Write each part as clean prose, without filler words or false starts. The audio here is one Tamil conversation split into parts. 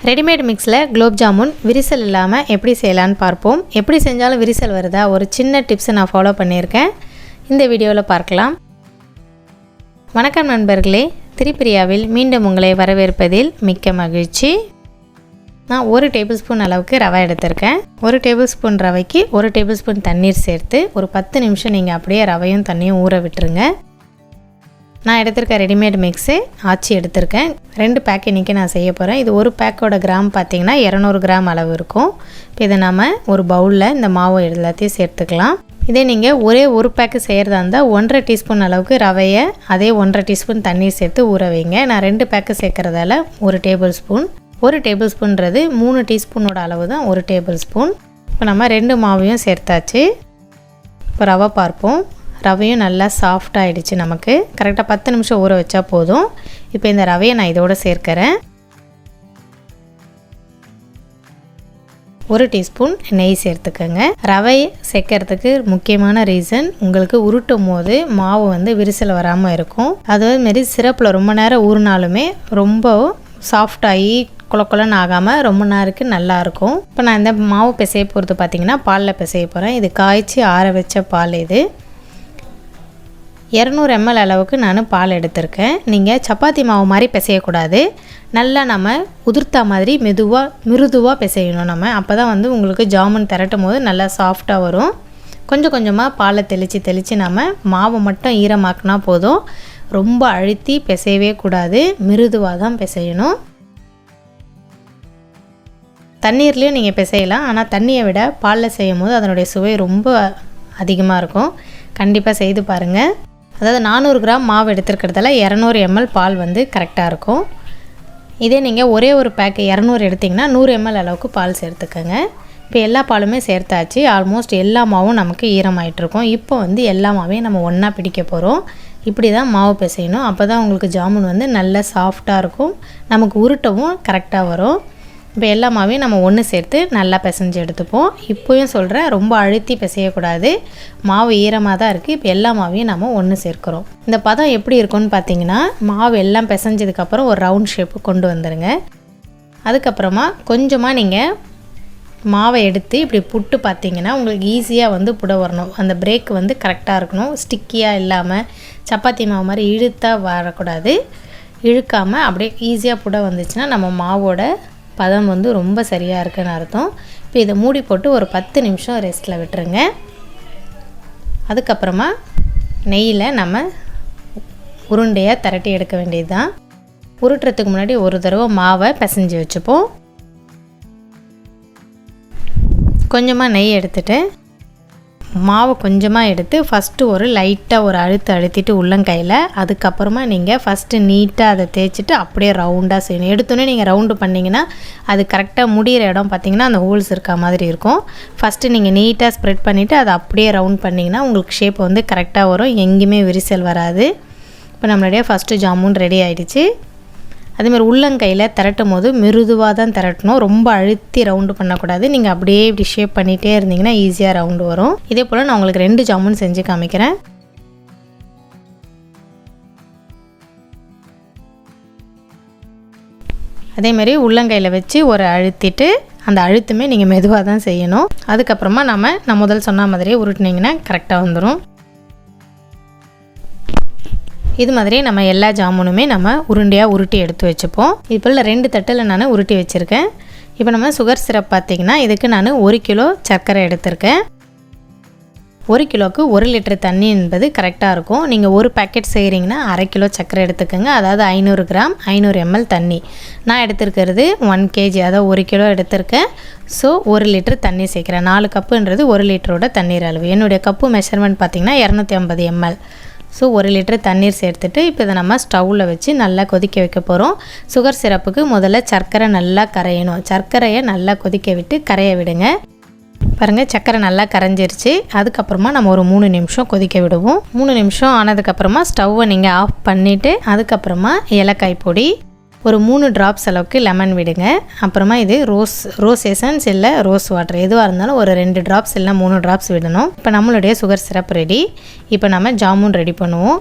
ரெடிமேட் மிக்ஸில் குலோப் ஜாமுன் விரிசல் இல்லாமல் எப்படி செய்யலான்னு பார்ப்போம். எப்படி செஞ்சாலும் விரிசல் வருதா, ஒரு சின்ன டிப்ஸை நான் ஃபாலோ பண்ணியிருக்கேன். இந்த வீடியோவில் பார்க்கலாம். வணக்கம் நண்பர்களே, திரிபிரியாவில் மீண்டும் உங்களை வரவேற்பதில் மிக்க மகிழ்ச்சி. நான் 1 டேபிள் ஸ்பூன் அளவுக்கு ரவை எடுத்திருக்கேன். 1 டேபிள் ஸ்பூன் ரவைக்கு 1 டேபிள் ஸ்பூன் தண்ணீர் சேர்த்து ஒரு 10 நிமிஷம் நீங்கள் அப்படியே ரவையும் தண்ணியும் ஊற விட்டுருங்க. நான் எடுத்திருக்க ரெடிமேட் மிக்ஸு ஆச்சி எடுத்திருக்கேன். 2 பேக் இன்றைக்கி நான் செய்ய போகிறேன். இது ஒரு பேக்கோட கிராம் பார்த்திங்கன்னா 200 கிராம் அளவு இருக்கும். இப்போ இதை நம்ம ஒரு பவுலில் இந்த மாவு எல்லாத்தையும் சேர்த்துக்கலாம். இதே நீங்கள் ஒரே ஒரு பேக்கு செய்கிறதா இருந்தால் 1.5 டீஸ்பூன் அளவுக்கு ரவையை அதே 1.5 டீஸ்பூன் தண்ணீர் சேர்த்து ஊற வைங்க. நான் 2 பேக்கு சேர்க்குறதால 1 டேபிள் ஸ்பூன். 1 டேபிள் ஸ்பூன்றது 3 டீஸ்பூனோட அளவு தான் 1 டேபிள் ஸ்பூன். இப்போ நம்ம 2 மாவையும் சேர்த்தாச்சு. இப்போ ரவை பார்ப்போம். ரவையும் நல்லா சாஃப்டாக ஆகிடுச்சு. நமக்கு கரெக்டாக 10 நிமிஷம் ஊற வச்சா போதும். இப்போ இந்த ரவையை நான் இதோடு சேர்க்கிறேன். 1 டீஸ்பூன் நெய் சேர்த்துக்கோங்க. ரவை சேர்க்கறதுக்கு முக்கியமான ரீசன், உங்களுக்கு உருட்டும் போது மாவு விரிசல் வராமல் இருக்கும். அதேமாரி சிரப்பில் ரொம்ப நேரம் ஊறினாலுமே ரொம்ப சாஃப்டாகி குளக்குளன்னு ஆகாமல் ரொம்ப நேரத்துக்கு நல்லாயிருக்கும். இப்போ நான் இந்த மாவு பிசைய போகிறது பார்த்திங்கன்னா பாலில் பிசைய போகிறேன். இது காய்ச்சி ஆற வச்ச பால். இது 200 ml அளவுக்கு நான் பால் எடுத்திருக்கேன். நீங்கள் சப்பாத்தி மாவு மாதிரி பிசையக்கூடாது. நல்லா நம்ம உதிர்த்தா மாதிரி மிருதுவாக பிசையணும். நம்ம அப்போ தான் உங்களுக்கு ஜாமுன் திரட்டும் போது நல்லா சாஃப்டாக வரும். கொஞ்சம் கொஞ்சமாக பாலை தெளித்து நம்ம மாவை மட்டும் ஈரமாக்கினா போதும். ரொம்ப அழுத்தி பிசையவே கூடாது, மிருதுவாக தான் பிசையணும். தண்ணீர்லேயும் நீங்கள் பிசையலாம், ஆனால் தண்ணியை விட பாலில் செய்யும் போது அதனுடைய சுவை ரொம்ப அதிகமாக இருக்கும். கண்டிப்பாக செய்து பாருங்கள். அதாவது 400 கிராம் மாவு எடுத்துருக்கிறதால 200 ml பால் கரெக்டாக இருக்கும். இதே நீங்கள் ஒரே ஒரு பேக்கு 200 எடுத்திங்கன்னா 100 ml அளவுக்கு பால் சேர்த்துக்கோங்க. இப்போ எல்லா பாலுமே சேர்த்தாச்சு. ஆல்மோஸ்ட் எல்லா மாவும் நமக்கு ஈரமாயிட்ருக்கும். இப்போ எல்லா மாவையும் நம்ம ஒன்றா பிடிக்க போகிறோம். இப்படி தான் மாவு பிசையணும். அப்போ தான் உங்களுக்கு ஜாமுன் நல்லா சாஃப்டாக இருக்கும். நமக்கு உருட்டவும் கரெக்டாக வரும். இப்போ எல்லா மாவையும் நம்ம ஒன்று சேர்த்து நல்லா பிசைஞ்சு எடுத்துப்போம். இப்போயும் சொல்கிறேன், ரொம்ப அழுத்தி பிசையக்கூடாது. மாவு ஈரமாக தான் இருக்குது. இப்போ எல்லா மாவையும் நம்ம ஒன்று சேர்க்குறோம். இந்த பதம் எப்படி இருக்கும்னு பார்த்தீங்கன்னா, மாவு எல்லாம் பிசைஞ்சதுக்கப்புறம் ஒரு ரவுண்ட் ஷேப்பு கொண்டு வந்துடுங்க. அதுக்கப்புறமா கொஞ்சமாக நீங்கள் மாவை எடுத்து இப்படி புட்டு பார்த்தீங்கன்னா உங்களுக்கு ஈஸியாக புட வரணும். அந்த பிரேக் கரெக்டாக இருக்கணும். ஸ்டிக்கியாக இல்லாமல் சப்பாத்தி மாவு மாதிரி இழுத்தாக வரக்கூடாது. இழுக்காமல் அப்படியே ஈஸியாக புட வந்துச்சுன்னா நம்ம மாவோட பதம் ரொம்ப சரியாக இருக்குன்னு அர்த்தம். இப்போ இதை மூடி போட்டு ஒரு 10 நிமிஷம் ரெஸ்ட்டில் விட்டுருங்க. அதுக்கப்புறமா நெய்யில் நம்ம உருண்டையாக திரட்டி எடுக்க வேண்டியது தான். உருட்டுறதுக்கு முன்னாடி ஒரு தடவை மாவை பிசைஞ்சு வச்சுப்போம். கொஞ்சமாக நெய் எடுத்துகிட்டு மாவு கொஞ்சமாக எடுத்து ஃபஸ்ட்டு ஒரு லைட்டாக ஒரு அழுத்திட்டு உள்ளங்கையில், அதுக்கப்புறமா நீங்கள் ஃபஸ்ட்டு நீட்டாக அதை தேய்ச்சிட்டு அப்படியே ரவுண்டாக செய்யணும். எடுத்தோன்னே நீங்கள் ரவுண்டு பண்ணிங்கன்னா அது கரெக்டாக முடிகிற இடம் பார்த்திங்கன்னா அந்த ஹோல்ஸ் இருக்க மாதிரி இருக்கும். ஃபஸ்ட்டு நீங்கள் நீட்டாக ஸ்ப்ரெட் பண்ணிவிட்டு அதை அப்படியே ரவுண்ட் பண்ணிங்கன்னா உங்களுக்கு ஷேப் கரெக்டாக வரும். எங்கேயுமே விரிசல் வராது. இப்போ நம்மளுடைய ஃபஸ்ட்டு ஜாமுன் ரெடி ஆகிடுச்சு. அதேமாதிரி உள்ளங்கையில் திரட்டும் போது மிருதுவாக தான் திரட்டணும். ரொம்ப அழுத்தி ரவுண்டு பண்ணக்கூடாது. நீங்கள் அப்படியே இப்படி ஷேப் பண்ணிகிட்டே இருந்தீங்கன்னா ஈஸியாக ரவுண்டு வரும். இதே போல் நான் உங்களுக்கு 2 ஜாமுன் செஞ்சு காமிக்கிறேன். அதேமாதிரி உள்ளங்கையில் வச்சு ஒரு அழுத்திட்டு, அந்த அழுத்தமே நீங்கள் மெதுவாக தான் செய்யணும். அதுக்கப்புறமா நான் முதல் சொன்ன மாதிரியே உருட்டினீங்கன்னா கரெக்டாக வந்துடும். இது மாதிரி நம்ம எல்லா ஜாமுனுமே நம்ம உருண்டையாக உருட்டி எடுத்து வச்சுப்போம். இப்போ 2 தட்டில் நான் உருட்டி வச்சுருக்கேன். இப்போ நம்ம சுகர் சிரப் பார்த்திங்கன்னா இதுக்கு நான் 1 கிலோ சர்க்கரை எடுத்திருக்கேன். 1 கிலோவுக்கு 1 லிட்டர் தண்ணி என்பது கரெக்டாக இருக்கும். நீங்கள் ஒரு பேக்கெட் செய்கிறீங்கன்னா 1/2 கிலோ சர்க்கரை எடுத்துக்கோங்க. அதாவது 500 கிராம் 500 ml தண்ணி. நான் எடுத்துருக்கிறது 1 kg, அதாவது 1 கிலோ எடுத்திருக்கேன். ஸோ 1 லிட்டர் தண்ணி சேர்க்குறேன். 4 கப்புன்றது 1 லிட்டரோட தண்ணீர் அளவு. என்னுடைய கப்பு மெஷர்மெண்ட் பார்த்திங்கன்னா 250 ml. ஸோ 1 லிட்டர் தண்ணீர் சேர்த்துட்டு இப்போ இதை நம்ம ஸ்டவ்வில் வச்சு நல்லா கொதிக்க வைக்க போகிறோம். சுகர் சிரப்புக்கு முதல்ல சர்க்கரை நல்லா கரையணும். சர்க்கரையை நல்லா கொதிக்க விட்டு கரைய விடுங்க. பாருங்கள், சர்க்கரை நல்லா கரைஞ்சிருச்சு. அதுக்கப்புறமா நம்ம ஒரு 3 நிமிஷம் கொதிக்க விடுவோம். 3 நிமிஷம் ஆனதுக்கப்புறமா ஸ்டவ்வை நீங்கள் ஆஃப் பண்ணிவிட்டு அதுக்கப்புறமா ஏலக்காய் பொடி, ஒரு 3 ட்ராப்ஸ் அளவுக்கு லெமன் விடுங்க. அப்புறமா இது ரோஸ் எசன்ஸ் இல்லை ரோஸ் வாட்டர் எதுவாக இருந்தாலும் ஒரு 2 ட்ராப்ஸ் இல்லை 3 ட்ராப்ஸ் விடணும். இப்போ நம்மளுடைய சுகர் சிரப் ரெடி. இப்போ நம்ம ஜாமுன் ரெடி பண்ணுவோம்.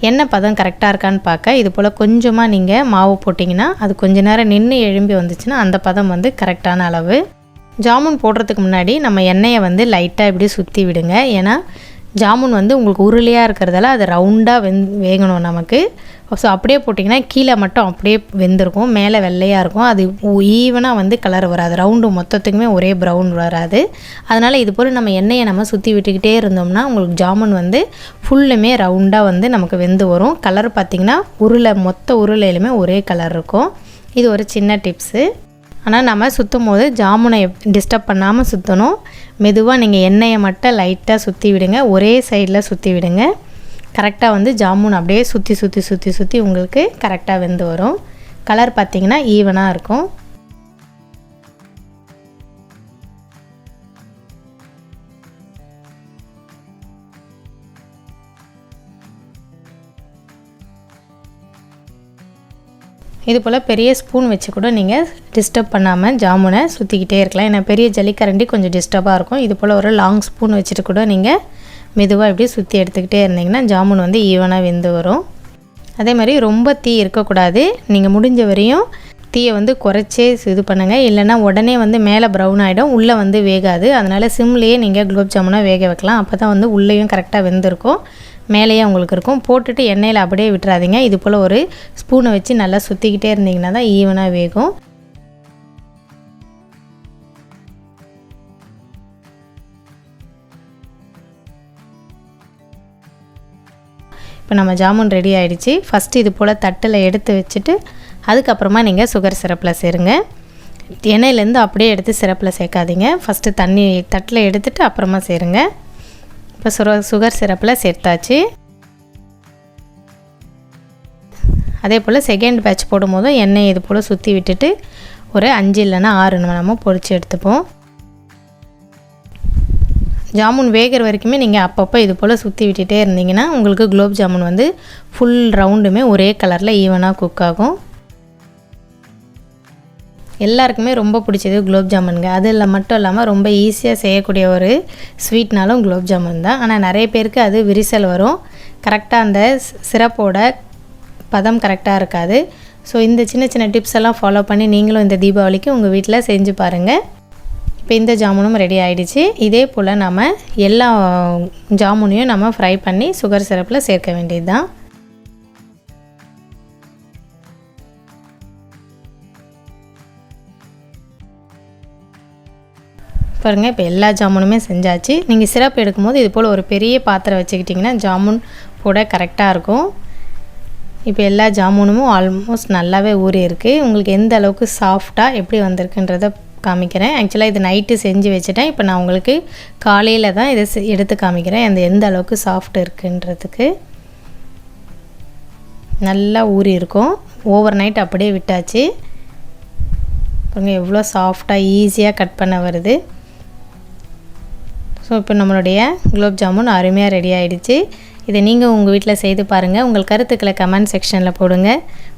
எண்ணெய் பதம் கரெக்டாக இருக்கான்னு பார்க்க இது போல் கொஞ்சமாக நீங்கள் மாவு போட்டிங்கன்னா அது கொஞ்ச நேரம் நின்று எழும்பி வந்துச்சுன்னா அந்த பதம் வந்து கரெக்டான அளவு. ஜாமுன் போடுறதுக்கு முன்னாடி நம்ம எண்ணெயை வந்து லைட்டாக இப்படி சுற்றி விடுங்க. ஏன்னா ஜாமுன் வந்து உங்களுக்கு உருளையாக இருக்கிறதால அது ரவுண்டாக வேகணும் நமக்கு. ஸோ அப்படியே போட்டிங்கன்னா கீழே மட்டும் அப்படியே வெந்திருக்கும், மேலே வெள்ளையாக இருக்கும், அது ஈவனாக வந்து கலர் வராது, ரவுண்டு மொத்தத்துக்குமே ஒரே ப்ரௌன் வராது. அதனால் இது போல் நம்ம எண்ணெயை நம்ம சுற்றி விட்டுக்கிட்டே இருந்தோம்னா உங்களுக்கு ஜாமுன் வந்து ஃபுல்லுமே ரவுண்டாக வந்து நமக்கு வெந்து வரும். கலர் பார்த்திங்கன்னா மொத்த உருளையிலுமே ஒரே கலர் இருக்கும். இது ஒரு சின்ன டிப்ஸு. ஆனால் நம்ம சுற்றும் போது ஜாமுனை டிஸ்டர்ப் பண்ணாமல் சுற்றணும். மெதுவாக நீங்கள் எண்ணெயை மட்டும் லைட்டாக சுற்றி விடுங்க, ஒரே சைடில் சுற்றி விடுங்க. கரெக்டாக வந்து ஜாமுன் அப்படியே சுற்றி சுற்றி சுற்றி சுற்றி உங்களுக்கு கரெக்டாக வெந்து வரும். கலர் பார்த்திங்கன்னா ஈவனாக இருக்கும். இது போல் பெரிய ஸ்பூன் வச்சு கூட நீங்கள் டிஸ்டர்ப் பண்ணாமல் ஜாமுனை சுற்றிக்கிட்டே இருக்கலாம். ஏன்னா பெரிய ஜல்லிக்கரண்டி கொஞ்சம் டிஸ்டர்பாக இருக்கும். இது போல் ஒரு லாங் ஸ்பூன் வச்சுட்டு கூட நீங்கள் மெதுவாக இப்படி சுற்றி எடுத்துக்கிட்டே இருந்தீங்கன்னா ஜாமுன் வந்து ஈவனாக வெந்து வரும். அதே மாதிரி ரொம்ப தீ இருக்கக்கூடாது. நீங்கள் முடிஞ்ச வரையும் தீயை வந்து குறைச்சே இது பண்ணுங்கள், இல்லைனா உடனே வந்து மேலே ப்ரௌன் ஆகிடும், உள்ளே வந்து வேகாது. அதனால் சிம்லேயே நீங்கள் குலோப் ஜாமுனாக வேக வைக்கலாம். அப்போ தான் வந்து உள்ளேயும் கரெக்டாக வெந்திருக்கும், மேலேயே உங்களுக்கு இருக்கும். போட்டுட்டு எண்ணெயில் அப்படியே விட்டுறாதீங்க. இது போல் ஒரு ஸ்பூனை வச்சு நல்லா சுற்றிக்கிட்டே இருந்தீங்கன்னா தான் ஈவனாக வேகும். இப்போ நம்ம ஜாமுன் ரெடி ஆகிடுச்சு. ஃபஸ்ட்டு இது போல் தட்டில் எடுத்து வச்சுட்டு அதுக்கப்புறமா நீங்கள் சுகர் சிரப்பில் சேருங்க. எண்ணெயிலேருந்து அப்படியே எடுத்து சிரப்பில் சேர்க்காதீங்க. ஃபஸ்ட்டு தண்ணி தட்டில் எடுத்துகிட்டு அப்புறமா சேருங்க. இப்போ சுகர் சிரப்பில் சேர்த்தாச்சு. அதே போல் செகண்ட் பேட்ச் போடும்போதும் எண்ணெய் இது போல் சுற்றி விட்டுட்டு ஒரு 5 இல்லைன்னா 6 நம்ம பொரித்து எடுத்துப்போம். ஜாமுன் வேகிற வரைக்குமே நீங்கள் அப்பப்போ இது போல் சுற்றி விட்டுட்டே இருந்தீங்கன்னா உங்களுக்கு குலோப் ஜாமுன் வந்து ஃபுல் ரவுண்டுமே ஒரே கலரில் ஈவனாக குக் ஆகும். எல்லாருக்குமே ரொம்ப பிடிச்சது குலோப் ஜாமுனுங்க. அதில் மட்டும் இல்லாமல் ரொம்ப ஈஸியாக செய்யக்கூடிய ஒரு ஸ்வீட்னாலும் குலோப் ஜாமுன் தான். ஆனால் நிறைய பேருக்கு அது விரிசல் வரும், கரெக்டாக அந்த சிரப்போட பதம் கரெக்டாக இருக்காது. ஸோ இந்த சின்ன சின்ன டிப்ஸ் எல்லாம் ஃபாலோ பண்ணி நீங்களும் இந்த தீபாவளிக்கு உங்கள் வீட்டில் செஞ்சு பாருங்கள். இப்போ இந்த ஜாமுனும் ரெடி ஆகிடுச்சு. இதே போல் நம்ம எல்லா ஜாமுனையும் நம்ம ஃப்ரை பண்ணி சுகர் சிரப்பில் சேர்க்க வேண்டியது தான். பாருங்கள், இப்போ எல்லா ஜாமுனுமே செஞ்சாச்சு. நீங்கள் சிரப் எடுக்கும்போது இது போல் ஒரு பெரிய பாத்திரம் வச்சுக்கிட்டிங்கன்னா ஜாமுன் போட கரெக்டாக இருக்கும். இப்போ எல்லா ஜாமுனும் ஆல்மோஸ்ட் நல்லாவே ஊறி இருக்குது. உங்களுக்கு எந்த அளவுக்கு சாஃப்டாக எப்படி வந்திருக்குன்றதை காமிக்கிறேன். ஆக்சுவலாக இது நைட்டு செஞ்சு வச்சுட்டேன். இப்போ நான் உங்களுக்கு காலையில் தான் இதை எடுத்து காமிக்கிறேன் அந்த எந்த அளவுக்கு சாஃப்ட் இருக்குன்றதுக்கு. நல்லா ஊறி இருக்கும். ஓவர் நைட் அப்படியே விட்டாச்சு. பாருங்கள் எவ்வளோ சாஃப்டாக ஈஸியாக கட் பண்ண வருது. ஸோ இப்போ நம்மளுடைய குலோப் ஜாமுன் அருமையாக ரெடி ஆகிடுச்சு. இதை நீங்கள் உங்கள் வீட்டில் செய்து பாருங்கள். உங்கள் கருத்துக்களை கமெண்ட் செக்ஷனில் போடுங்க.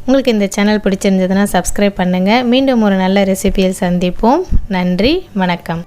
உங்களுக்கு இந்த சேனல் பிடிச்சிருந்ததுன்னா சப்ஸ்கிரைப் பண்ணுங்கள். மீண்டும் ஒரு நல்ல ரெசிபியில் சந்திப்போம். நன்றி, வணக்கம்.